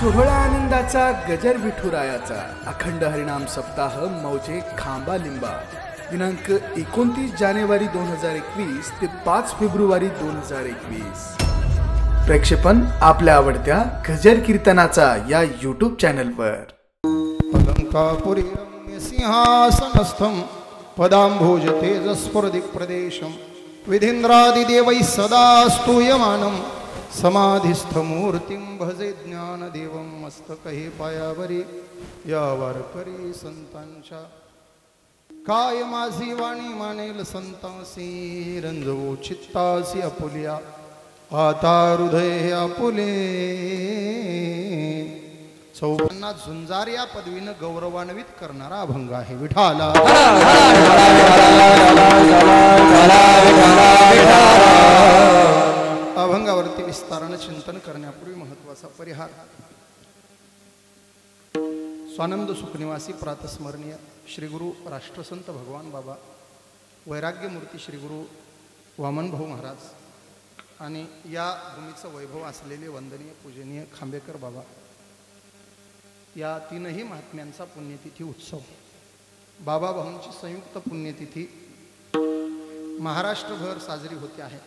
सोहळा आनंदाचा गजर विठुरायाचा अखंड हरिनाम सप्ताह मौजे खांबा लिंबा दिनांक 29 जानेवारी 2021 ते 5 फेब्रुवारी 2021. प्रेक्षेपण आपल्या आवडत्या गजर कीर्तनाचा या यूट्यूब चॅनलवर. अलंकापुरी रम्य सिंहासनस्थं पदांभोज तेजस्फुरदिक् प्रदेशं विधीन्द्रादिदेवैः सदा स्तूयमानं समाधिस्थमूर्तिं भजे ज्ञानदेवं मस्तकहे पायावरी या वारकरी संतांच्या. काय माझी वाणी मानेल संतांसी रंजवो चित्तासी आपुल्या आता हृदय आपुले. चौकांना झुंजार या पदवीनं गौरवान्वित करणारा अभंग आहे. विठाला अभंगावरती विस्ताराने चिंतन करण्यापूर्वी महत्वाचा परिहार. स्वानंद सुखनिवासी प्रातस्मरणीय श्री गुरु राष्ट्रसंत भगवान बाबा वैराग्यमूर्ती श्री गुरु वामनभाऊ महाराज आणि या भूमीचं वैभव असलेले वंदनीय पूजनीय खांबेकर बाबा या तीनही महात्म्यांचा पुण्यतिथी उत्सव बाबा भाऊंची संयुक्त पुण्यतिथी महाराष्ट्रभर साजरी होते आहे.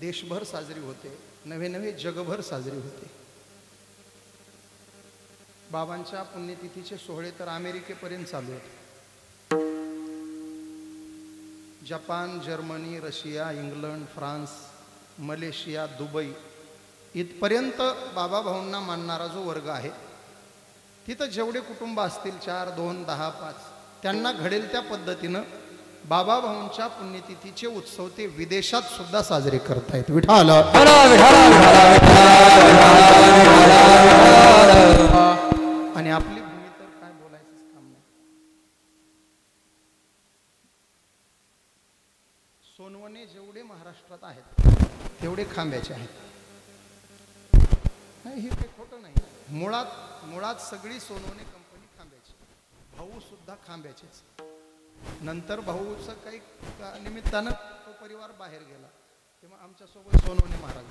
देशभर साजरी होते, नवे नवे जगभर साजरी होते. बाबांच्या पुण्यतिथीचे सोहळे तर अमेरिकेपर्यंत चालू आहेत. Japan, Germany, Russia, England, France, Malaysia, Dubai इथपर्यंत बाबा भाऊंना मानणारा जो वर्ग आहे तिथं जेवढे कुटुंब असतील 4, 2, 10, 5 त्यांना घडेल त्या पद्धतीनं बाबा भाऊंच्या पुण्यतिथीचे उत्सव ते विदेशात सुद्धा साजरे करतायत. विठाला आणि आपली भूमी तर काय बोलायचं काम नाही. सोनवणे जेवढे महाराष्ट्रात आहेत तेवढे खांब्याचे आहेत. नाही हे काही खोटं नाही. मुळात सगळी सोनवणे कंपनी खांब्याची. भाऊ सुद्धा खांब्याचेच. नंतर भाऊचं काही निमित्तानं तो परिवार बाहेर गेला तेव्हा आमच्यासोबत सोनवणे महाराज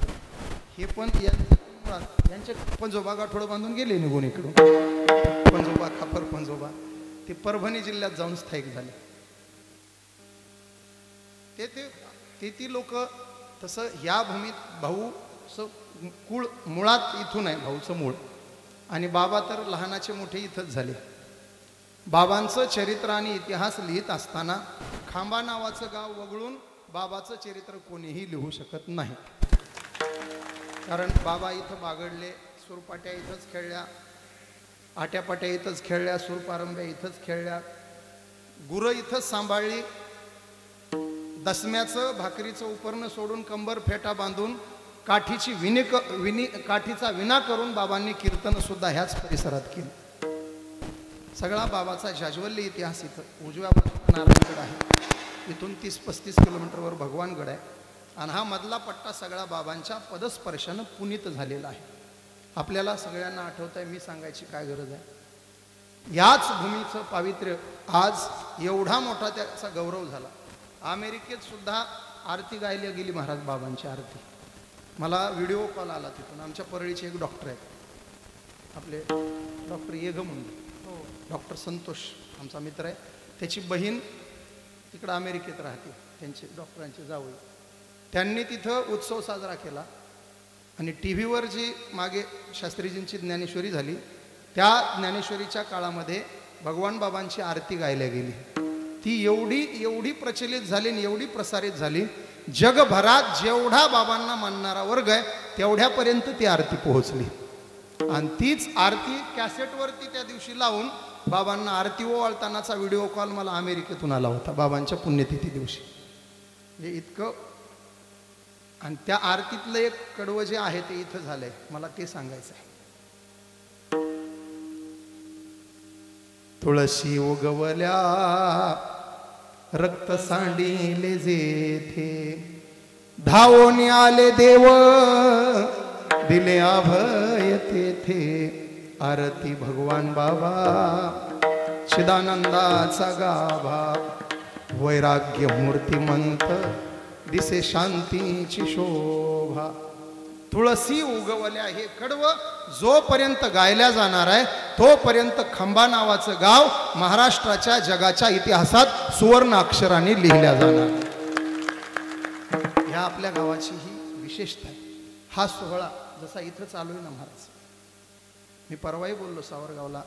हे पण यांचे पंजोबा गाठोडं बांधून गेले निघून इकडून. पंजोबा खापर पंजोबा ते परभणी जिल्ह्यात जाऊन स्थायिक झाले. ते लोक तसं ह्या भूमीत भाऊचं कुळ मुळात इथून आहे. भाऊचं मूळ आणि बाबा तर लहानाचे मोठे इथंच झाले. बाबांचं चरित्र आणि इतिहास लिहित असताना खांबा नावाचं गाव वगळून बाबाचं चरित्र कोणीही लिहू शकत नाही. कारण बाबा इथं बागडले, सुरपाट्या इथंच खेळल्या, आट्यापाट्या इथंच खेळल्या, सुरपारंब्या इथंच खेळल्या, गुरं इथंच सांभाळली. दसम्याचं भाकरीचं उपरणं सोडून कंबर फेटा बांधून काठीचा विना करून बाबांनी कीर्तन सुद्धा ह्याच परिसरात केलं. सगळा बाबाचा जाज्वल्य इतिहास इथं उजव्या बाजूला नारायणगड आहे. इथून 30-35 किलोमीटरवर भगवानगड आहे आणि हा मधला पट्टा सगळा बाबांच्या पदस्पर्शानं पुनीत झालेला आहे. आपल्याला सगळ्यांना आठवत आहे, मी सांगायची काय गरज आहे. याच भूमीचं पावित्र्य आज एवढा मोठा त्याचा गौरव झाला. अमेरिकेत सुद्धा आरती गायली गेली महाराज बाबांची आरती. मला व्हिडिओ कॉल आला तिथून. आमच्या परळीचे एक डॉक्टर आहेत आपले डॉक्टर येगमुंडे, डॉक्टर संतोष आमचा मित्र आहे. त्याची बहीण तिकडं अमेरिकेत राहते, त्यांचे डॉक्टरांचे जावई. त्यांनी तिथं उत्सव साजरा केला आणि टी व्हीवर जी मागे शास्त्रीजींची ज्ञानेश्वरी झाली त्या ज्ञानेश्वरीच्या काळामध्ये भगवान बाबांची आरती गायल्या गेली. ती एवढी प्रचलित झाली आणि एवढी प्रसारित झाली. जगभरात जेवढा बाबांना मानणारा वर्ग आहे तेवढ्यापर्यंत ती आरती पोहोचली आणि तीच आरती कॅसेटवरती त्या दिवशी लावून बाबांना आरती ओवाळतानाचा व्हिडिओ कॉल मला अमेरिकेतून आला होता बाबांच्या पुण्यतिथी दिवशी. हे इतकं. आणि त्या आरतीतलं एक कडवं जे आहे ते इथं झालंय, मला ते सांगायचं आहे. तुळशी उगवल्या रक्त सांडिले जेथे धावून आले देव दिले अभय तेथे. आरती भगवान बाबा चिदानंदाचा गाभा वैराग्य मूर्तिमंत दिसे शांतीची शोभा. तुळसी उगवल्या हे कडवं जोपर्यंत गायल्या जाणार आहे तोपर्यंत खंबा नावाचं गाव महाराष्ट्राच्या जगाच्या इतिहासात सुवर्ण अक्षराने लिहिल्या जाणार. ह्या आपल्या गावाची ही विशेषता आहे. हा सोहळा जसा इथं चालू आहे ना महाराज, मी परवाही बोललो सावरगावला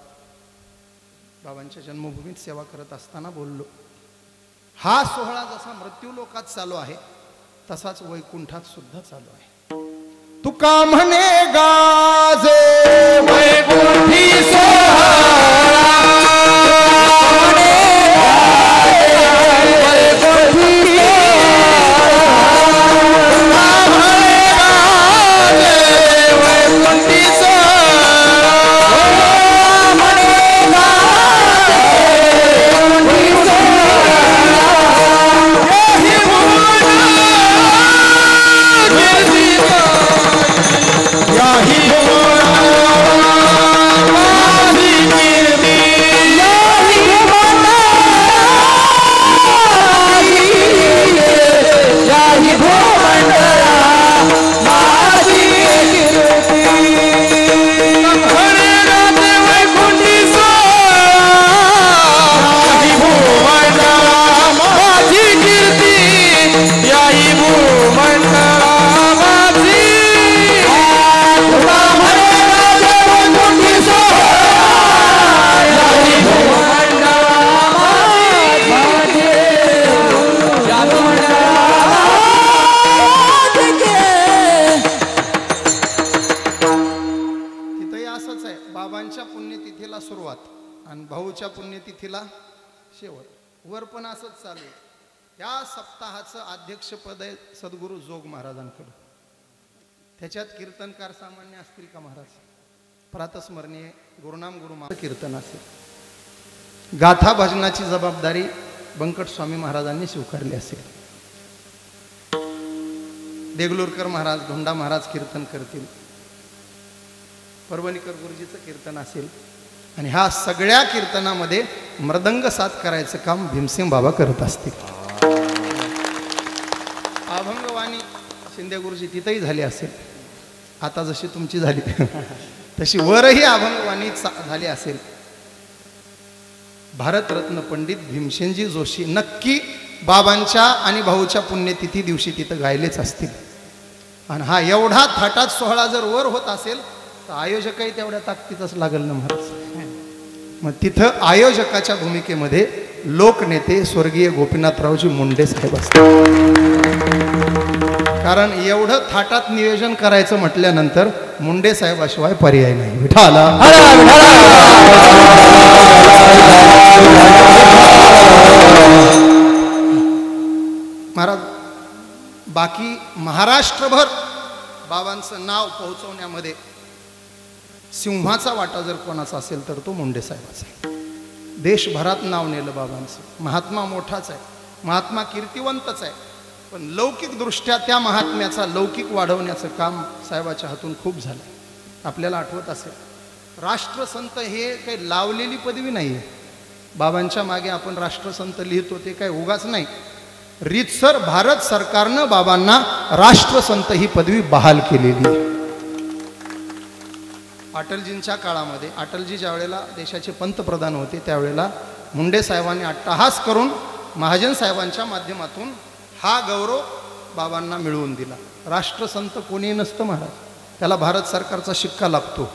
बाबांच्या जन्मभूमीत सेवा करत असताना बोललो, हा सोहळा जसा मृत्यू लोकात चालू आहे तसाच वैकुंठात सुद्धा चालू आहे. तुका म्हणे गाजे वैकुंठी सोहळा, पुण्यतिथीला शेवट. वर पण असंच चालू आहे. या सप्ताहाचं अध्यक्षपद आहे सद्गुरू जोग महाराजांकडे. त्याच्यात कीर्तनकार सामान्य असतील का महाराज? प्रातस्मरणीय गुरुनाम गुरुमा कीर्तन असेल. गाथा भजनाची जबाबदारी बंकट स्वामी महाराजांनी स्वीकारली असेल. देगलूरकर महाराज, धोंडा महाराज कीर्तन करतील. परभणीकर गुरुजीचं कीर्तन असेल. आणि ह्या सगळ्या कीर्तनामध्ये मृदंग साथ करायचं काम भीमसिंग बाबा करत असतील. अभंगवाणी शिंदे गुरुजी तिथंही झाली असेल. आता जशी तुमची झाली तशी वरही अभंगवाणी झाली असेल. भारतरत्न पंडित भीमसेनजी जोशी नक्की बाबांच्या आणि भाऊच्या पुण्यतिथी दिवशी तिथं गायलेच असतील. आणि हा एवढा थाटात सोहळा जर वर होत असेल तर आयोजकही तेवढ्या ताकदीतच लागल ना महाराज. मग तिथं आयोजकाच्या भूमिकेमध्ये लोकनेते स्वर्गीय गोपीनाथरावजी मुंडे साहेब असतात. कारण एवढं थाटात नियोजन करायचं म्हटल्यानंतर मुंडे साहेबाशिवाय पर्याय नाही. विठाला महाराज, बाकी महाराष्ट्रभर बाबांचं नाव पोहोचवण्यामध्ये सिंहाचा वाटा जर कोणाचा असेल तर तो मुंडे साहेबाचा. देशभरात नाव नेलं बाबांचं. महात्मा मोठाच आहे, महात्मा कीर्तिवंतच आहे, पण लौकिकदृष्ट्या त्या महात्म्याचा लौकिक वाढवण्याचं काम साहेबाच्या हातून खूप झालं. आपल्याला आठवत असेल, राष्ट्रसंत हे काही लावलेली पदवी नाही आहे. बाबांच्या मागे आपण राष्ट्रसंत लिहितो ते काय उगाच नाही. रीतसर भारत सरकारनं बाबांना राष्ट्रसंत ही पदवी बहाल केलेली आहे. अटलजींच्या काळामध्ये, अटलजी ज्या वेळेला देशाचे पंतप्रधान होते त्यावेळेला मुंडे साहेबांनी अट्टहास करून महाजन साहेबांच्या माध्यमातून हा गौरव बाबांना मिळवून दिला. राष्ट्रसंत कोणी नसतं महाराज, त्याला भारत सरकारचा शिक्का लागतो.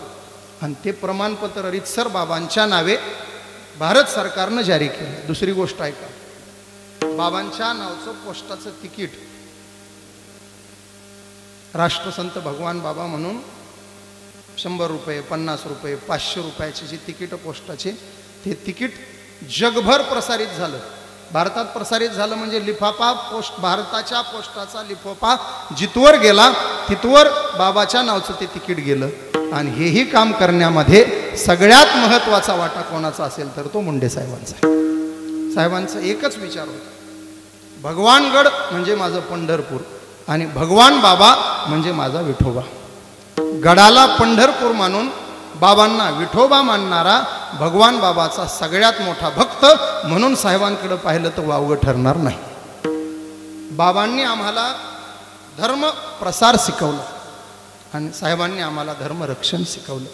आणि ते प्रमाणपत्र रीतसर बाबांच्या नावे भारत सरकारनं जारी केलं. दुसरी गोष्ट आहे का, बाबांच्या नावचं पोस्टाचं तिकीट राष्ट्रसंत भगवान बाबा म्हणून 100 रुपये, 50 रुपये, 500 रुपयाची जी तिकीट पोस्टाचे, ते तिकीट जगभर प्रसारित झालं. भारतात प्रसारित झालं म्हणजे लिफाफा पोस्ट, भारताच्या पोस्टाचा लिफाफा जिथवर गेला तिथवर बाबाच्या नावचं ते तिकीट गेलं. आणि हेही काम करण्यामध्ये सगळ्यात महत्त्वाचा वाटा कोणाचा असेल तर तो मुंडे साहेबांचा. साहेबांचा एकच विचार होता, भगवानगड म्हणजे माझं पंढरपूर आणि भगवान बाबा म्हणजे माझा विठोबा. गडाला पंढरपूर मानून बाबांना विठोबा मानणारा भगवान बाबाचा सगळ्यात मोठा भक्त म्हणून साहेबांकडे पाहिलं तर वावगं ठरणार नाही. बाबांनी आम्हाला धर्म प्रसार शिकवला. आणि साहेबांनी आम्हाला धर्मरक्षण शिकवलं.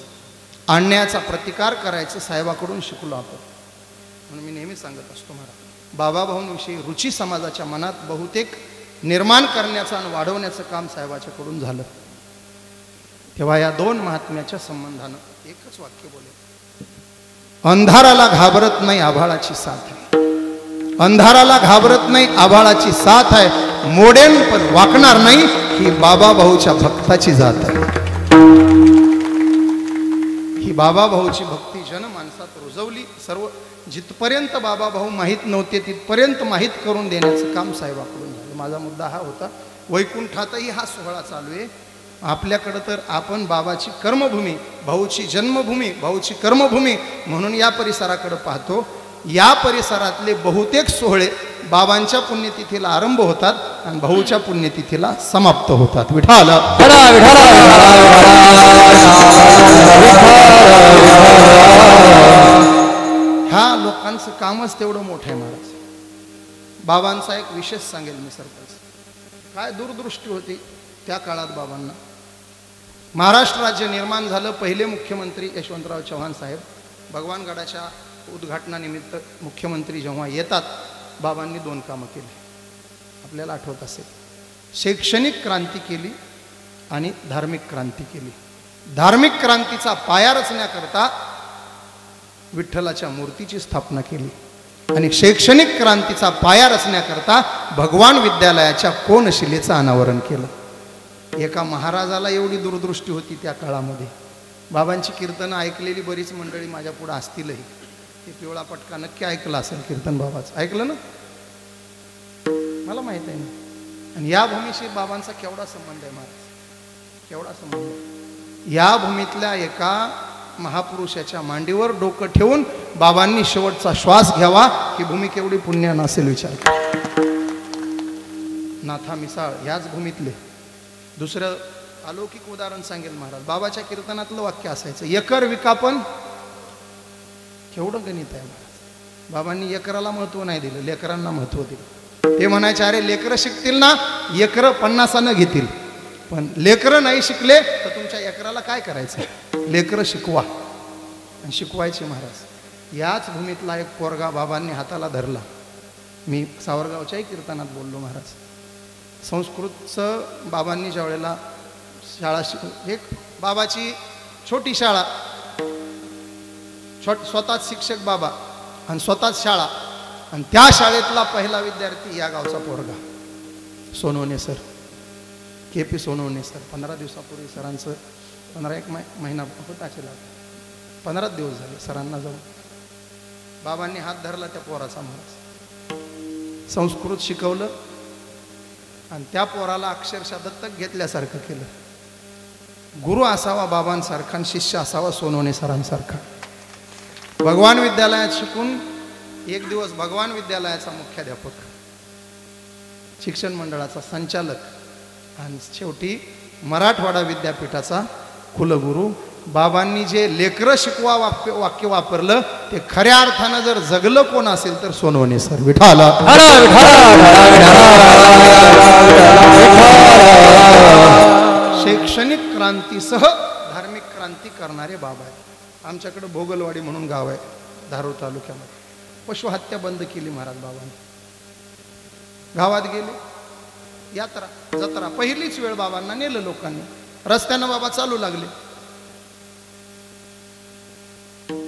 अन्यायाचा प्रतिकार करायचं साहेबाकडून शिकलो आपण. म्हणून मी नेहमी सांगत असतो महाराज, बाबाभाऊंविषयी रुची समाजाच्या मनात बहुतेक निर्माण करण्याचं आणि वाढवण्याचं काम साहेबाच्याकडून झालं. तेव्हा या दोन महात्म्याच्या संबंधानं एकच वाक्य बोले, अंधाराला घाबरत नाही आभाळाची साथ आहे. अंधाराला घाबरत नाही आभाळाची साथ आहे, मोडेन पण वाकणार नाही, ही बाबाभाऊच्या भक्ताची जात आहे. ही बाबाभाऊची भक्ती जनमानसात रुजवली. सर्व जिथपर्यंत बाबाभाऊ माहीत नव्हते तिथपर्यंत माहीत करून देण्याचं काम साहेबाकडून झालं. माझा मुद्दा हा होता, वैकुंठातही हा सोहळा चालू आहे. आपल्याकडं तर आपण बाबाची कर्मभूमी, भाऊची जन्मभूमी, भाऊची कर्मभूमी म्हणून या परिसराकडे पाहतो. या परिसरातले बहुतेक सोहळे बाबांच्या पुण्यतिथीला आरंभ होतात आणि भाऊच्या पुण्यतिथीला समाप्त होतात. विठाल ह्या लोकांचं कामच तेवढं मोठं आहे महाराज. बाबांचा एक विशेष सांगेल मी सरपंच, काय दूरदृष्टी होती त्या काळात बाबांना. महाराष्ट्र राज्य निर्माण झालं, पहिले मुख्यमंत्री यशवंतराव चव्हाण साहेब भगवानगडाच्या उद्घाटनानिमित्त मुख्यमंत्री जेव्हा येतात, बाबांनी दोन कामं केली, आपल्याला आठवत असेल. शैक्षणिक क्रांती केली आणि धार्मिक क्रांती केली. धार्मिक क्रांतीचा पाया रचण्याकरता विठ्ठलाच्या मूर्तीची स्थापना केली आणि शैक्षणिक क्रांतीचा पाया रचण्याकरता भगवान विद्यालयाच्या कोनशिलेचं अनावरण केलं. एका महाराजाला एवढी दूरदृष्टी होती त्या काळामध्ये. बाबांची कीर्तनं ऐकलेली बरीच मंडळी माझ्या पुढे असतीलही. ते पिवळा पटका नक्की ऐकला असेल कीर्तन बाबाचं, ऐकलं ना, मला माहीत आहे ना. आणि या भूमीशी बाबांचा केवढा संबंध आहे महाराज, केवढा संबंध. या भूमीतल्या एका महापुरुषाच्या मांडीवर डोकं ठेवून बाबांनी शेवटचा श्वास घ्यावा, ही भूमी केवढी पुण्यान असेल विचार. नाथा मिसाळ ह्याच भूमीतले. दुसरं अलौकिक उदाहरण सांगेल महाराज. बाबाच्या कीर्तनातलं वाक्य असायचं, एकर विकापन. केवढं गणित आहे महाराज. बाबांनी एकराला महत्व नाही दिलं, लेकरांना महत्व दिलं. ते म्हणायचे, अरे लेकरं शिकतील ना, एकरं 50 घेतील, पण लेकरं नाही शिकले तर तुमच्या एकराला काय करायचं, लेकरं शिकवा. आणि शिकवायचे महाराज. याच भूमीतला एक पोरगा बाबांनी हाताला धरला. मी सावरगावच्याही कीर्तनात बोललो महाराज. संस्कृतचं बाबांनी ज्या वेळेला शाळा एक बाबाची छोटी शाळा, स्वतःच शिक्षक बाबा आणि स्वतःच शाळा, आणि त्या शाळेतला पहिला विद्यार्थी या गावचा पोरगा Sonawane sir, KP Sonawane sir. 15 दिवसापूर्वी सरांचं 15 महिना होत असेल, 15 दिवस झाले सरांना जाऊन. बाबांनी हात धरला त्या पोराचा महाराज. संस्कृत शिकवलं आणि त्या पोराला अक्षरशः दत्तक घेतल्यासारखं केलं. गुरु असावा बाबांसारखा आणि शिष्य असावा सोनवणे सरांसारखा. भगवान विद्यालयात शिकून एक दिवस भगवान विद्यालयाचा मुख्याध्यापक, शिक्षण मंडळाचा संचालक आणि शेवटी मराठवाडा विद्यापीठाचा कुलगुरू. बाबांनी जे लेकरं शिकवा वाक्य वापरलं ते खऱ्या अर्थानं जर जगलं कोण असेल तर सोनवणे सर. विठाल शैक्षणिक क्रांतीसह धार्मिक क्रांती करणारे बाबा आहेत. आमच्याकडे भोगलवाडी म्हणून गाव आहे धारूर तालुक्यामध्ये. पशुहत्या बंद केली महाराज बाबांनी. गावात गेले, यात्रा जत्रा पहिलीच वेळ बाबांना नेलं लोकांनी. रस्त्यानं बाबा चालू लागले,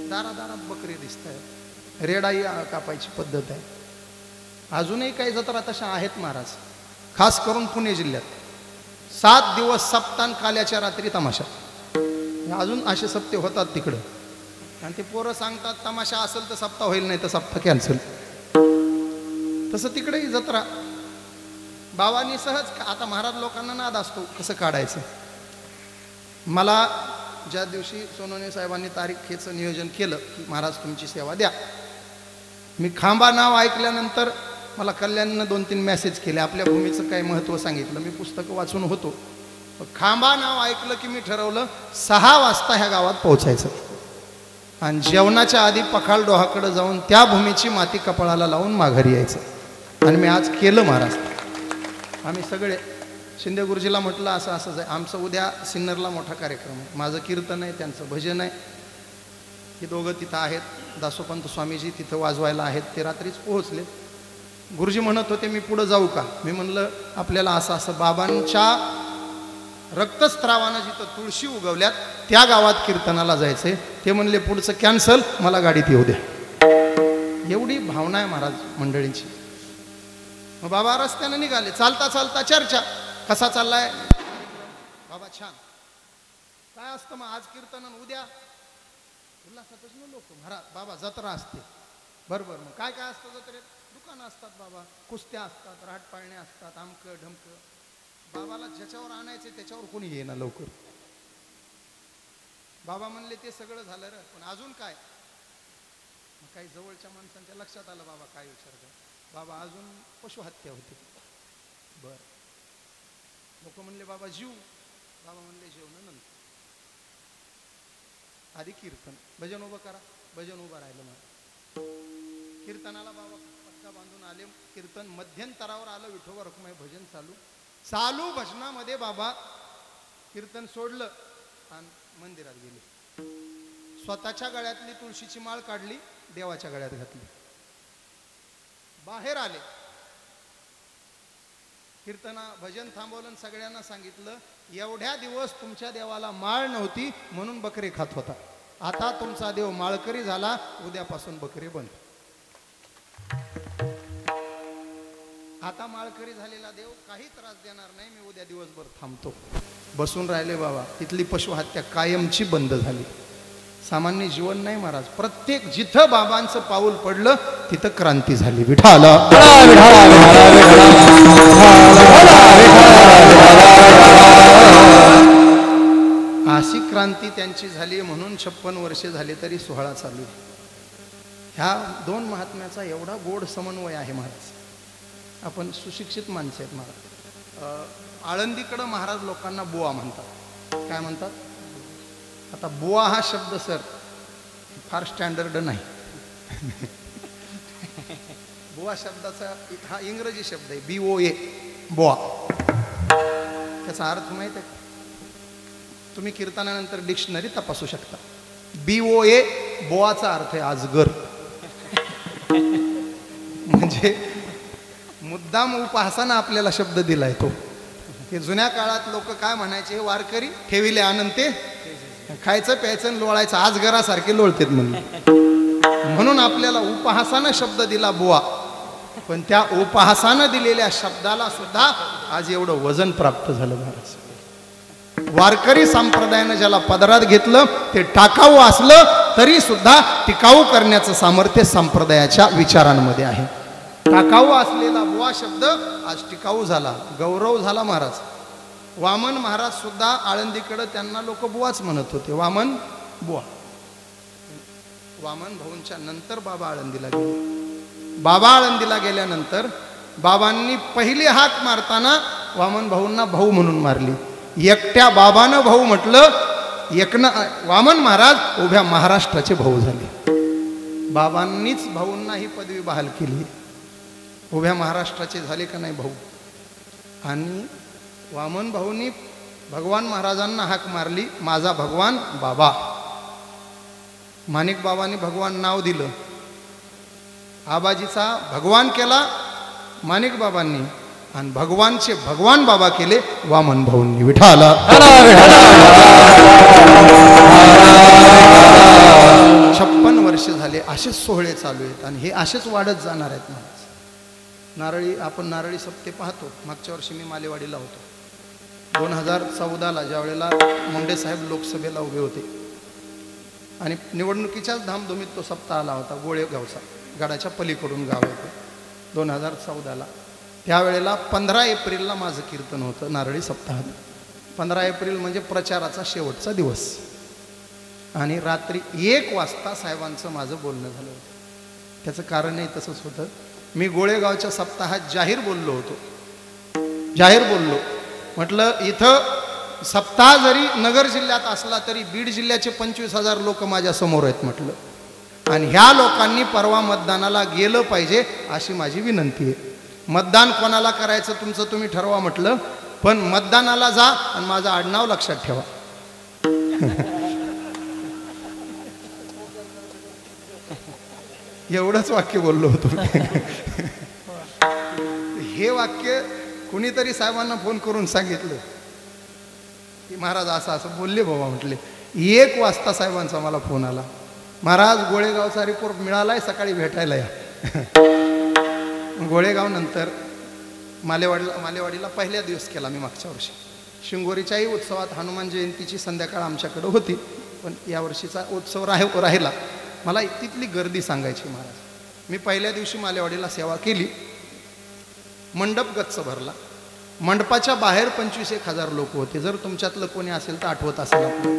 दारादारात बकरी दिसत आहे, रेडाई कापायची पद्धत आहे. अजूनही काही जत्रा तशा आहेत महाराज, खास करून पुणे जिल्ह्यात. 7 दिवस सप्तान काल्याच्या रात्री तमाशा. अजून असे सप्ते होतात तिकडं. आणि ते पोरं सांगतात तमाशा असेल तर सप्ताह होईल, नाही तर सप्ताह कॅन्सल. तसं तिकडेही जत्रा. बाबांनी सहज, आता महाराज लोकांना नाद असतो कसं काढायचं. मला ज्या दिवशी सोनवणे साहेबांनी तारीखेचं नियोजन केलं की महाराज तुमची सेवा द्या, मी खांबा नाव ऐकल्यानंतर मला कल्याणनं 2-3 मेसेज केले, आपल्या भूमीचं काय महत्त्व सांगितलं. मी पुस्तकं वाचून होतो. खांबा नाव ऐकलं की मी ठरवलं 6 वाजता ह्या गावात पोहोचायचं आणि जेवणाच्या आधी पखाल डोहाकडे जाऊन त्या भूमीची माती कपाळाला लावून माघारी यायचं. आणि मी आज केलं महाराज. आम्ही सगळे शिंदे गुरुजीला म्हटलं असं असंच आहे, आमचं उद्या सिन्नरला मोठा कार्यक्रम आहे, माझं कीर्तन आहे, त्यांचं भजन आहे, हे दोघं तिथं आहेत, दासोपंत स्वामीजी तिथं वाजवायला आहेत, ते रात्रीच पोहोचले. गुरुजी म्हणत होते मी पुढं जाऊ का? मी म्हणलं आपल्याला असं असं बाबांच्या रक्तस्त्रावानं जिथं तुळशी उगवल्यात त्या गावात कीर्तनाला जायचंय. ते म्हणले पुढचं कॅन्सल, मला गाडीत येऊ द्या. एवढी भावना आहे महाराज मंडळींची. मग बाबा रस्त्यानं निघाले, चालता चालता चर्चा, कसा चाललाय बाबा? छान. काय असतं मग आज कीर्तन, उद्या उल्हासातच ना लोक. महाराज बाबा जत्रा असते. बरोबर. मग काय काय असतं जत्रेत? दुकानं असतात बाबा, कुस्त्या असतात, राटपाळणे असतात, आमकं ढमकं. बाबाला ज्याच्यावर आणायचे त्याच्यावर कोणी येईना लवकर. बाबा म्हणले ते सगळं झालं रे, पण अजून काय? मग काही जवळच्या माणसांच्या लक्षात आलं बाबा काय विचारतात. बाबा अजून पशुहत्या होती. बर. लोक म्हणले बाबा जीव. बाबा म्हणले जेवणानंतर, आधी कीर्तन. भजन उभं करा. भजन उभं राहिलं. मला कीर्तनाला बाबा पट्टा बांधून आले. कीर्तन मध्यंतरावर आलं. विठोबा रखुमाई भजन चालू भजनामध्ये बाबा कीर्तन सोडलं आणि मंदिरात गेले. स्वतःच्या गळ्यातली तुळशीची माळ काढली, देवाच्या गळ्यात घातली, बाहेर आले. कीर्तना भजन थांबवलं, सगळ्यांना सांगितलं एवढ्या दिवस तुमच्या देवाला माळ नव्हती म्हणून बकरे खात होता, आता तुमचा देव माळकरी झाला, उद्यापासून बकरे बंद. आता माळकरी झालेला देव काही त्रास देणार नाही, मी उद्या दिवसभर थांबतो. बसून राहिले बाबा. तिथली पशुहत्या कायमची बंद झाली. सामान्य जीवन नाही महाराज. प्रत्येक जिथं बाबांचं पाऊल पडलं तिथं क्रांती झाली. विठाला अशी क्रांती त्यांची झाली म्हणून 56 वर्षे झाली तरी सोहळा चालू आहे. ह्या दोन महात्म्याचा एवढा गोड समन्वय आहे महाराज. आपण सुशिक्षित माणसं आहेत महाराज. आळंदीकडं महाराज लोकांना बुवा म्हणतात. काय म्हणतात? आता बुवा हा शब्द सर फार स्टँडर्ड नाही. बुवा शब्दाचा हा इंग्रजी शब्द आहे, BOA, बुवा. त्याचा अर्थ माहित आहे? तुम्ही कीर्तनानंतर डिक्शनरी तपासू शकता. BOA बुवाचा अर्थ आहे आजगर. म्हणजे मुद्दाम उपहासानं आपल्याला शब्द दिलाय तो. हे जुन्या काळात लोक काय म्हणायचे, वारकरी ठेविले आनंते, खायचं प्यायचं लोळायचं, आज घरासारखे लोळतेत म्हणून आपल्याला उपहासानं शब्द दिला बुवा. पण त्या उपहासानं दिलेल्या शब्दाला सुद्धा आज एवढं वजन प्राप्त झालं महाराज. वारकरी संप्रदायानं ज्याला पदरात घेतलं ते टाकाऊ असलं तरी सुद्धा टिकाऊ करण्याचं सामर्थ्य संप्रदायाच्या विचारांमध्ये आहे. टाकाऊ असलेला बुवा शब्द आज टिकाऊ झाला, गौरव झाला महाराज. वामन महाराज सुद्धा आळंदीकडे त्यांना लोक बुवाच म्हणत होते, वामन बुवा. वामन भाऊंच्या नंतर बाबा आळंदीला गेले. बाबा आळंदीला गेल्यानंतर बाबांनी पहिली हाक मारताना वामन भाऊंना भाऊ म्हणून मारली. एकट्या बाबानं भाऊ म्हटलं, वामन महाराज उभ्या महाराष्ट्राचे भाऊ झाले. बाबांनीच भाऊंना ही पदवी बहाल केली. उभ्या महाराष्ट्राचे झाले का नाही भाऊ. आणि वामन भाऊंनी भगवान महाराजांना हाक मारली, माझा भगवान बाबा. माणिक बाबांनी भगवान नाव दिलं, आबाजीचा भगवान केला माणिक बाबांनी, आणि भगवानचे भगवान बाबा केले वामन भाऊंनी. विठाला 56 वर्ष झाले असेच सोहळे चालू आहेत आणि हे असेच वाढत जाणार आहेत महाराज. नारळी, आपण नारळी सप्ते पाहतो. मागच्या वर्षी मी मालेवाडीला होतो. 2014ला ज्या वेळेला मुंडे साहेब लोकसभेला उभे होते आणि निवडणुकीच्याच धामधुमीत तो सप्ताह आला होता. गोळेगावचा, गडाच्या पलीकडून गाव होतं. 2014ला त्यावेळेला 15 एप्रिलला माझं कीर्तन होतं नारळी सप्ताहात. 15 एप्रिल म्हणजे प्रचाराचा शेवटचा दिवस. आणि रात्री 1 वाजता साहेबांचं माझं बोलणं झालं होतं. त्याचं कारणही तसंच होतं. मी गोळेगावच्या सप्ताहात जाहीर बोललो होतो. जाहीर बोललो म्हटलं, इथं सप्ताह जरी नगर जिल्ह्यात असला तरी बीड जिल्ह्याचे 25,000 लोक माझ्या समोर आहेत म्हटलं, आणि ह्या लोकांनी परवा मतदानाला गेलं पाहिजे अशी माझी विनंती आहे. मतदान कोणाला करायचं तुमचं तुम्ही ठरवा म्हटलं. पण मतदानाला जा आणि माझं आडनाव लक्षात ठेवा. एवढंच वाक्य बोललो होतो. हे वाक्य कुणीतरी साहेबांना फोन करून सांगितलं की महाराज असं असं बोलले बाबा. म्हटले 1 वाजता साहेबांचा मला फोन आला, महाराज गोळेगावचा रिपोर्ट मिळालाय, सकाळी भेटायला या. गोळेगाव नंतर मालेवाडीला पहिल्या दिवस केला मी मागच्या वर्षी. शिंगोरीच्याही उत्सवात हनुमान जयंतीची संध्याकाळ आमच्याकडं होती, पण यावर्षीचा उत्सव राहिला. मला तिथली गर्दी सांगायची महाराज. मी पहिल्या दिवशी मालेवाडीला सेवा केली, मंडप गच्च भरला. मंडपाच्या बाहेर 25,000 लोक होते. जर तुमच्यातलं कोणी असेल तर आठवत असेल आपलं.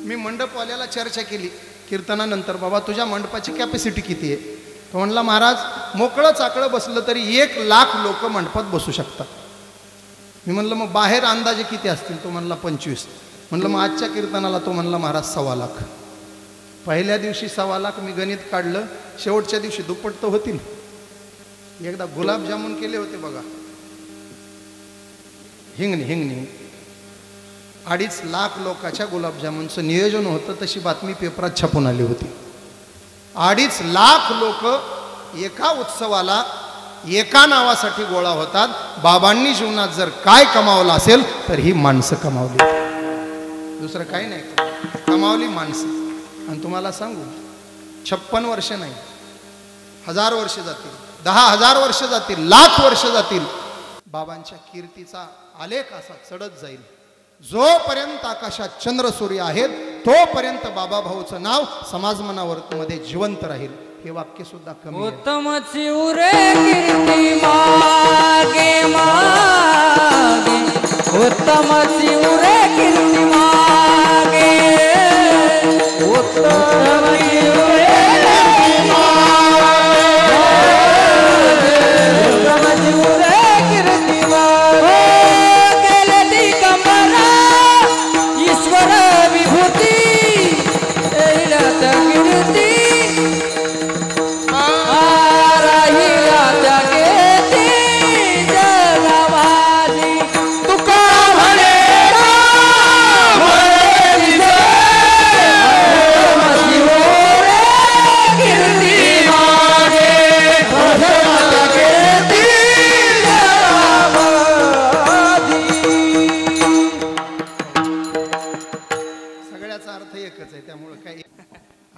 मी मंडपवाल्याला चर्चा केली कीर्तनानंतर, बाबा तुझ्या मंडपाची कॅपॅसिटी किती आहे? तो म्हणला, महाराज मोकळं चाकळं बसलं तरी 1,00,000 लोक मंडपात बसू शकतात. मी म्हणलं मग बाहेर अंदाजे किती असतील? तो म्हणला 25. म्हणलं मग आजच्या कीर्तनाला? तो म्हणला महाराज 1,25,000. पहिल्या दिवशी 1,25,000 मी गणित काढलं, शेवटच्या दिवशी दुप्पट तर होतील. एकदा गुलाबजामुन केले होते बघा, हिंगणी 2,50,000 लोकांच्या गुलाबजामुनचं नियोजन होतं. तशी बातमी पेपरात छापून आली होती. 2,50,000 लोक एका उत्सवाला एका नावासाठी गोळा होतात. बाबांनी जीवनात जर काय कमावलं असेल तर ही माणसं कमावली, दुसरं काही नाही. कमावली माणसं. आणि तुम्हाला सांगू, 56 वर्ष नाही, 1000 वर्ष जातील, 10,000 वर्ष जातील, 1,00,000 वर्ष जातील, बाबांच्या कीर्तीचा आलेख असा चढत जाईल. जोपर्यंत आकाशात चंद्र सूर्य आहेत तोपर्यंत बाबाभाऊचं नाव समाज मनामध्ये जिवंत राहील. हे वाक्य सुद्धा कमी. उत्तमची उरे कीर्ती मागे मागे, उत्तमची उरे कीर्ती मागे, उत्तमची उरे कीर्ती मागे, उत्तमची उरे कीर्ती मागे. गेले दिगंबरा ईश्वर विभूती, एवढ्यात कीर्ती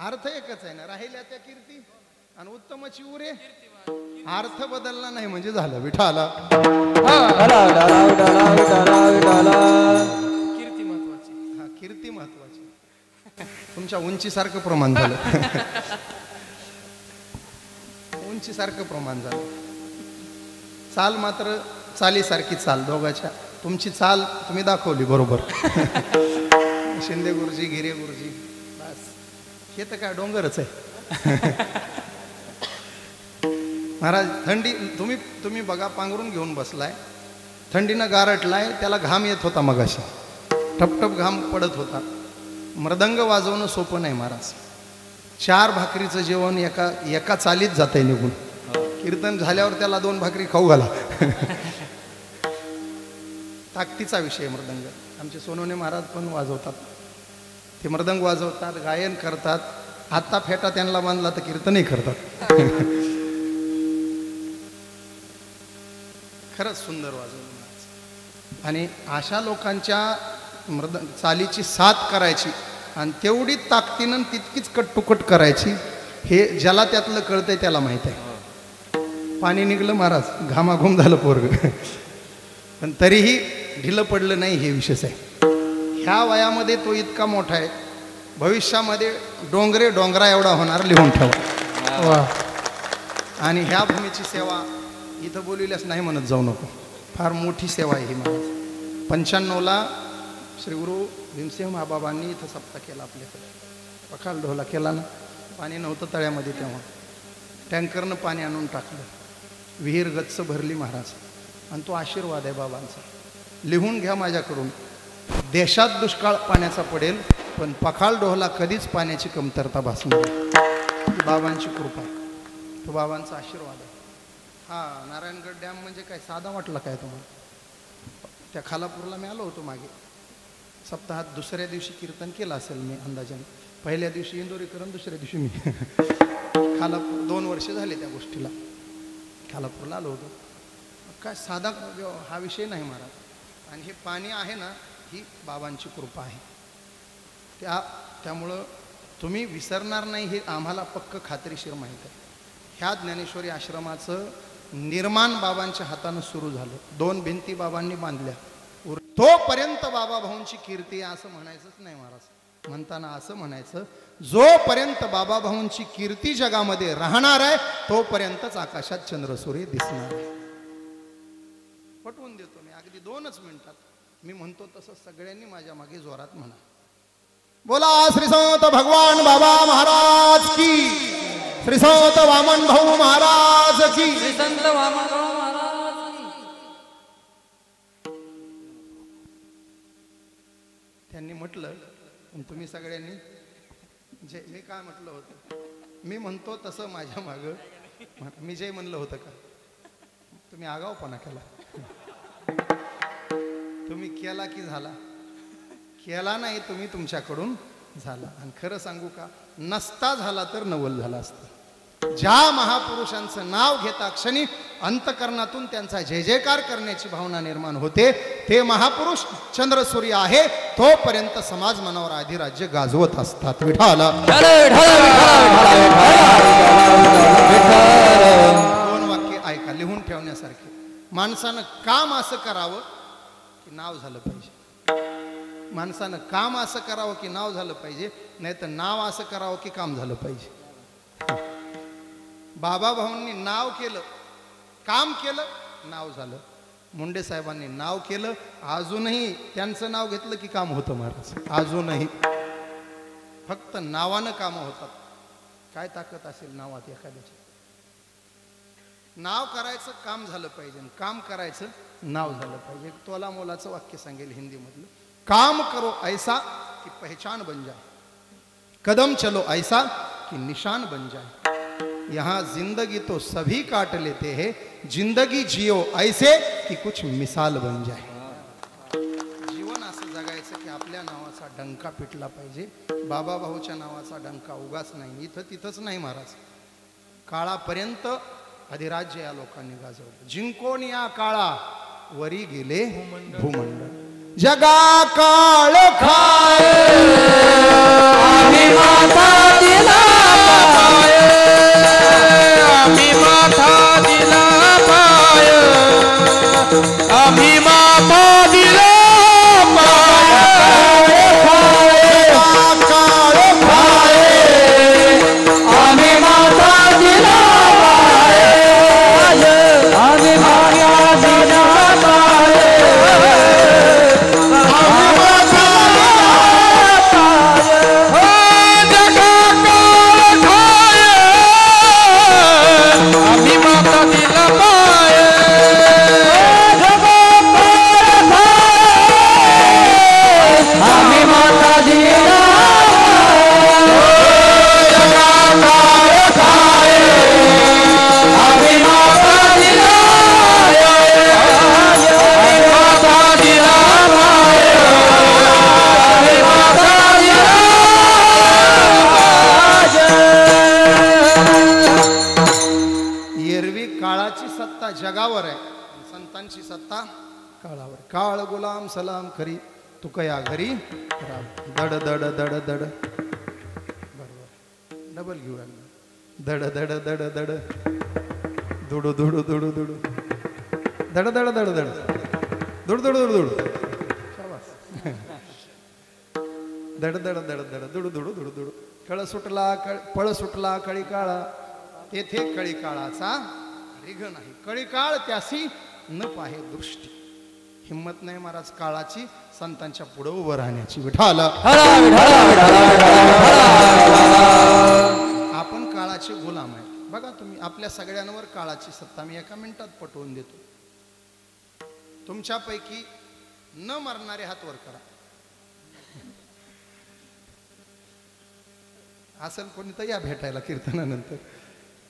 अर्थ एकच आहे ना. राहिल्या त्या कीर्ती आणि उत्तमची उरे. अर्थ बदलला नाही म्हणजे झालं. विठाला कीर्ती महत्वाची. हा, कीर्ती महत्वाची. तुमच्या उंचीसारखं प्रमाण झालं. उंचीसारखं प्रमाण झालं. चाल मात्र चालीसारखी चाल दोघाच्या. तुमची चाल तुम्ही दाखवली बरोबर. शिंदे गुरुजी, गिरे गुरुजी, बस हे तर काय डोंगरच आहे. महाराज थंडी तुम्ही बघा, पांघरून घेऊन बसलाय, थंडीनं गारटलाय, त्याला घाम येत होता मगाशी, टपटप घाम पडत होता. मृदंग वाजवणं सोपं नाही महाराज. 4 भाकरीचं जेवण एका चालीत जातंय निघून. कीर्तन झाल्यावर त्याला 2 भाकरी खाऊ घाला. ताकदीचा विषय मृदंग. आमचे सोनवणे महाराज पण वाजवतात. ते मृदंग वाजवतात, गायन करतात. हाता फेटा त्यांना बांधला तर कीर्तनही करतात. खरंच सुंदर वाजवलं. आणि अशा लोकांच्या चालीची साथ करायची आणि तेवढी ताकदीनं तितकीच कटटुकट करायची. हे ज्याला त्यातलं कळतंय त्याला माहीत आहे. पाणी निघलं महाराज, घामाघूम झालं पोरग, पण तरीही ढिलं पडलं नाही. हे विशेष आहे. ह्या वयामध्ये तो इतका मोठा आहे. भविष्यामध्ये डोंगरा एवढा होणार, लिहून ठेवा. वा. आणि ह्या भूमीची सेवा इथं बोलविल्यास नाही म्हणत जाऊ नको. फार मोठी सेवा आहे ही महाराज. 95ला श्री गुरु भीमसिंह महाबाबांनी इथं सप्ताह केला आपल्याकडे. पखाल ढोला केला ना. पाणी नव्हतं तळ्यामध्ये तेव्हा. टँकरनं पाणी आणून टाकलं, विहीर गच्च भरली महाराज. आणि तो आशीर्वाद आहे बाबांचा. लिहून घ्या माझ्याकडून. देशात दुष्काळ पाण्याचा पडेल पण पखाल डोहला कधीच पाण्याची कमतरता भासणार नाही. बाबांची कृपा आहे, तो बाबांचा आशीर्वाद आहे. हा, नारायणगड डॅम म्हणजे काय साधा वाटला काय तुम्हाला? त्या खालापूरला मी आलो होतो मागे सप्ताहात दुसऱ्या दिवशी कीर्तन केलं असेल मी अंदाजाने. पहिल्या दिवशी इंदोरीकरण, दुसऱ्या दिवशी मी खालापूर. 2 वर्ष झाले त्या गोष्टीला. खालापूरला आलो होतो. काय साधा हा विषय नाही महाराज. आणि हे पाणी आहे ना, ही बाबांची कृपा आहे. त्यामुळं तुम्ही विसरणार नाही हे आम्हाला पक्क खात्रीशीर माहीत आहे. ह्या ज्ञानेश्वरी आश्रमाचं निर्माण बाबांच्या हातानं सुरू झालं. 2 भिंती बाबांनी बांधल्या. तोपर्यंत बाबा भाऊंची कीर्ती आहे असं म्हणायचंच नाही महाराज. म्हणताना असं म्हणायचं, जोपर्यंत बाबा भाऊंची कीर्ती जगामध्ये राहणार आहे तोपर्यंतच आकाशात चंद्रसूर्य दिसणार आहे. पटवून देतो मी अगदी 2च मिनिटात. मी म्हणतो तसं सगळ्यांनी माझ्या मागे जोरात म्हणा. बोला श्री संत भगवान बाबा महाराज की, श्री संत वामन भाऊ महाराज की, श्री संत वामन भाऊ महाराज की. त्यांनी म्हटलं, तुम्ही सगळ्यांनी जे मी काय म्हटलं होतं, मी म्हणतो तसं माझ्या मागं. मी जे म्हणलं होतं का, तुम्ही आगाऊपणा केला. तुम्ही केला की झाला? केला नाही तुम्ही, तुमच्याकडून झाला. आणि खरं सांगू का, नसता झाला तर नवल झाला असतं. ज्या महापुरुषांचं नाव घेता क्षणी अंतकरणातून त्यांचा जय जयकार करण्याची भावना निर्माण होते, ते महापुरुष चंद्रसूर्य आहे. तोपर्यंत समाज मनावर अधिराज्य गाजवत असतात. विठाला 2 वाक्य ऐका, लिहून ठेवण्यासारखे. माणसानं काम असं करावं की नाव झालं पाहिजे. माणसानं काम असं करावं की नाव झालं पाहिजे, नाही तर नाव असं करावं की काम झालं पाहिजे. बाबा भाऊंनी नाव केलं, काम केलं, नाव झालं. मुंडे साहेबांनी नाव केलं, अजूनही त्यांचं नाव घेतलं की काम होतं महाराज. अजूनही फक्त नावानं कामं होतात. काय ताकद असेल नावात एखाद्याची. नाव करायचं, काम झालं पाहिजे. काम करायचं, नाव झालं पाहिजे. तोला मोलाचं वाक्य सांगेल हिंदीमधलं. काम करो ऐसा कि पहचान बन जाए, कदम चलो ऐसा कि निशान बन जाए. यहाँ जिंदगी तो सभी काट लेते हैं, जिंदगी जियो ऐसे कि कुछ मिसाल बन जाए. जीवन असं जगायचं की आपल्या नावाचा डंका पिटला पाहिजे. बाबा भाऊच्या नावाचा डंका उगाच नाही. इथं तिथंच नाही महाराज, काळापर्यंत अधिराज्य या लोकांनी गाजवलं. जिंकोन या काळा वरी गेले भूमंडळ. जगा काळ खाय आम्ही माथा दिला पाय, आम्ही माथा दिला पाय, आम्ही माथा दिला पाय. काळ खाय आम्ही माथा दिला पाय, आम्ही माथा दिला पाय. जगावर आहे, संतांची सत्ता काळावर. काळ गुलाम सलाम करी तुकया घरी दड दड दड दड. बरोबर, डबल घेऊ. दड दड दड दड दुडू दुडू दुडू दुडू दड दड दड दड दुडू दुडू दुडू दुडू. दड दड दड दड दुडू दुडू दुडू दुडू. कळ सुटला पळ सुटला कळी काळा, तेथे कळी काळाचा रिघ नाही. कळी काळ त्यासी न पाहे दृष्टी. हिम्मत नाही महाराज काळाची, संतांच्या पुढे उभं राहण्याची. विठाला आपण काळाचे गुलाम आहे. बघा तुम्ही, आपल्या सगळ्यांवर काळाची सत्ता मी एका मिनिटात पटवून देतो. तुमच्यापैकी न मरणारे हात वर करा. असेल कोणी तर या भेटायला कीर्तनानंतर.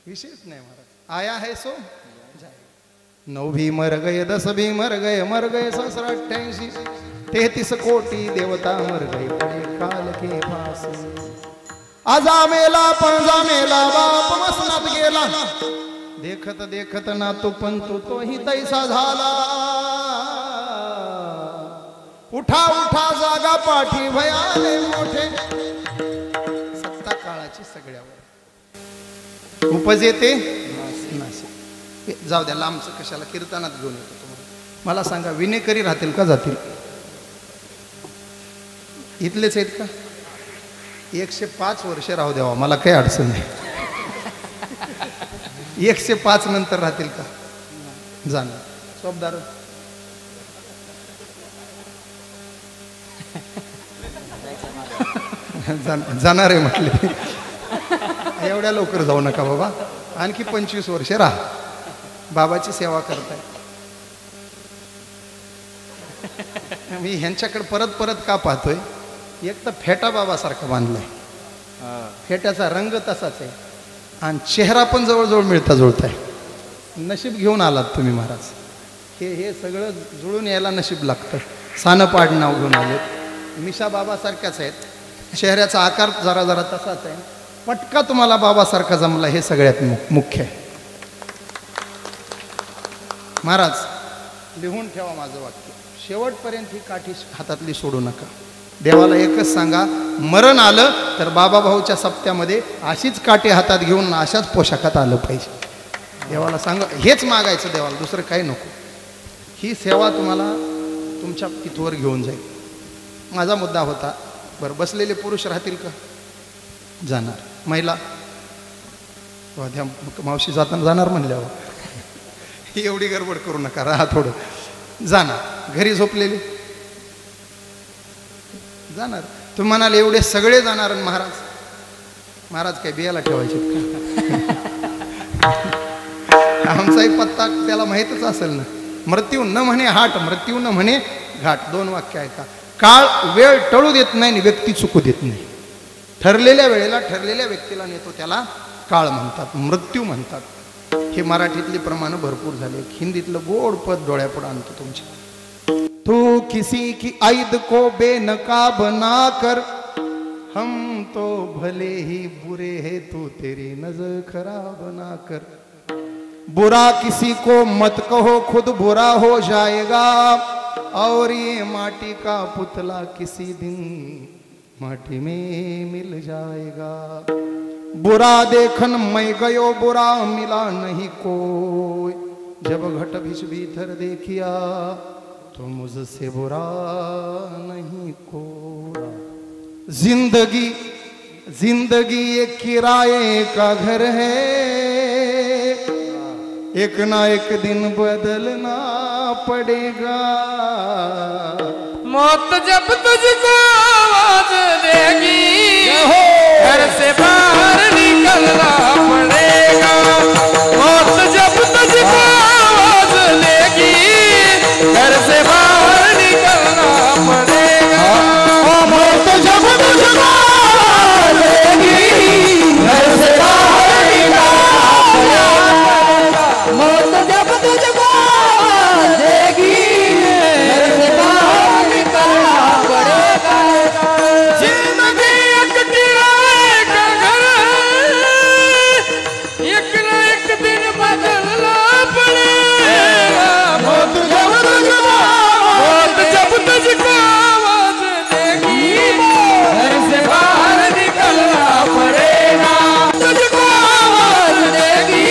विशेष नाही महाराज, आया है सो जाए. 9 भी मर गए 10 भी मर गए 788 33 कोटी देवता मर गए पड़े काल के पास आजा मेला पणजा मेला बाप मसनात गेला देखत देखत ना तो पंतू तोही तैसा झाला उठा उठा जागा पाठी भयाले मोठे सत्ता काळाची सगळ्यावर उपजेते नाशिक जाऊ द्या लांबचं कशाला कीर्तनात घेऊन येतो तुम्हाला मला सांगा विनेकरी राहतील का जातील इथलेच आहेत का 105 वर्ष राहू द्यावा मला काही अडचण नाही 105 नंतर राहतील का जाणार सोबदार जाणार आहे म्हटले एवढ्या लवकर जाऊ नका बाबा आणखी 25 वर्ष राहा बाबाची सेवा करताय मी ह्यांच्याकडे परत परत का पाहतोय एक तर फेटा बाबासारखा बांधलाय फेट्याचा रंग तसाच आहे आणि चेहरा पण जवळजवळ मिळता जुळताय नशीब घेऊन आलात तुम्ही महाराज हे सगळं जुळून यायला नशीब लागतं सानपाड नाव घेऊन आले मिशा बाबासारख्याच आहेत चेहऱ्याचा आकार जरा जरा तसाच आहे पटका तुम्हाला बाबासारखा जमला हे सगळ्यात मुख्य आहे महाराज लिहून ठेवा माझं वाक्य शेवटपर्यंत ही काठी हातातली सोडू नका देवाला एकच सांगा मरण आलं तर बाबा भाऊच्या सप्त्यामध्ये अशीच काठी हातात घेऊन अशाच पोशाखात आलं पाहिजे देवाला सांगा हेच मागायचं देवाला दुसरं काही नको ही सेवा तुम्हाला तुमच्या तिथवर घेऊन जाईल माझा मुद्दा होता बरं बसलेले पुरुष राहतील का जाणार महिला द्या मावशी जाताना जाणार म्हणल्यावर एवढी गडबड करू नका राहा थोडं जाणार घरी झोपलेले जाणार तुम्ही म्हणाले एवढे सगळे जाणार महाराज महाराज काय बियाला ठेवायचे का आमचाही पत्ता त्याला माहीतच असेल ना मृत्यू न म्हणे हाट मृत्यू न म्हणे घाट 2 वाक्य आहे का काळ वेळ टळू देत नाही आणि व्यक्ती चुकू देत नाही ठरलेल्या वेळेला ठरलेल्या व्यक्तीला नेतो त्याला काळ म्हणतात मृत्यू म्हणतात हे मराठीतली प्रमाण भरपूर झाले हिंदीतलं गोड पद डोळ्यापुढे आणतो तुमच्या तू किसी की ऐद को बेनकाब ना कर हम तो भले ही बुरे हैं तू तेरी नजर खराब ना कर बुरा किसी को मत कहो खुद बुरा हो जाएगा और ये माटी का पुतला किसी दिन माटी में मिल जाएगा बुरा देखन मैं गयो बुरा मिला नहीं कोई जब घट बिछ भीतर देखिया तो मुझसे बुरा नहीं कोई जिंदगी जिंदगी एक किराए का घर है एक ना एक दिन बदलना पड़ेगा मौत जब तुझको आवाज देगी घर से बाहर निकलना पड़ेगा मौत जब तुझको आवाज देगी घर से बाहर निकलना पड़ेगा मौत जब तुझको आवाज देगी घर से बाहर निकलना पड़ेगा मौत जब तुझको आवाज देगी घर से बाहर निकलना पड़ेगा जिंदगी एक किराए का घर एक न एक दिन बदलना पड़ेगा मौत जब तुझको आवाज देगी घर से बाहर निकलना पड़ेगा तुझको आवाज देगी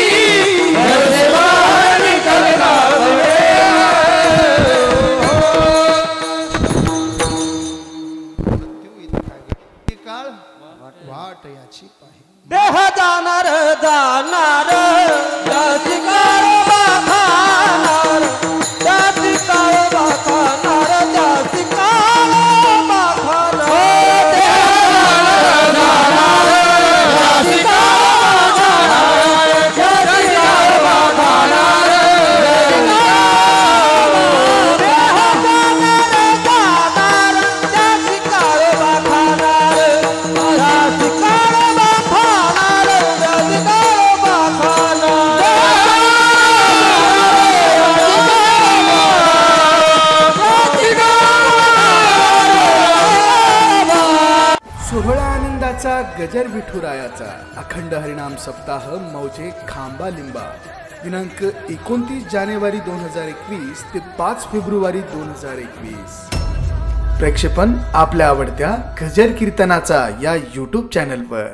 घर से बाहर निकलना काळ वाट याची पाहि देह जाणार जाणार जाती काळोबा खाणार जाती काळोबा खाणार जाती काळोबा खाणार देह जाणार जाती काळोबा खाणार जाती काळोबा खाणार जाती काळोबा देह जाणार जाणार जाती काळोबा खाणार जाती काळोबा खाणार जाती काळोबा खाणार गजर विठुरायाचा अखंड हरिनाम सप्ताह मौजे खांबा लिंबा दिनांक 29 जानेवारी 2021 ते 5 फेब्रुवारी 2021. प्रेक्षेपण आपल्या आवडत्या गजर कीर्तनाचा या YouTube चॅनलवर.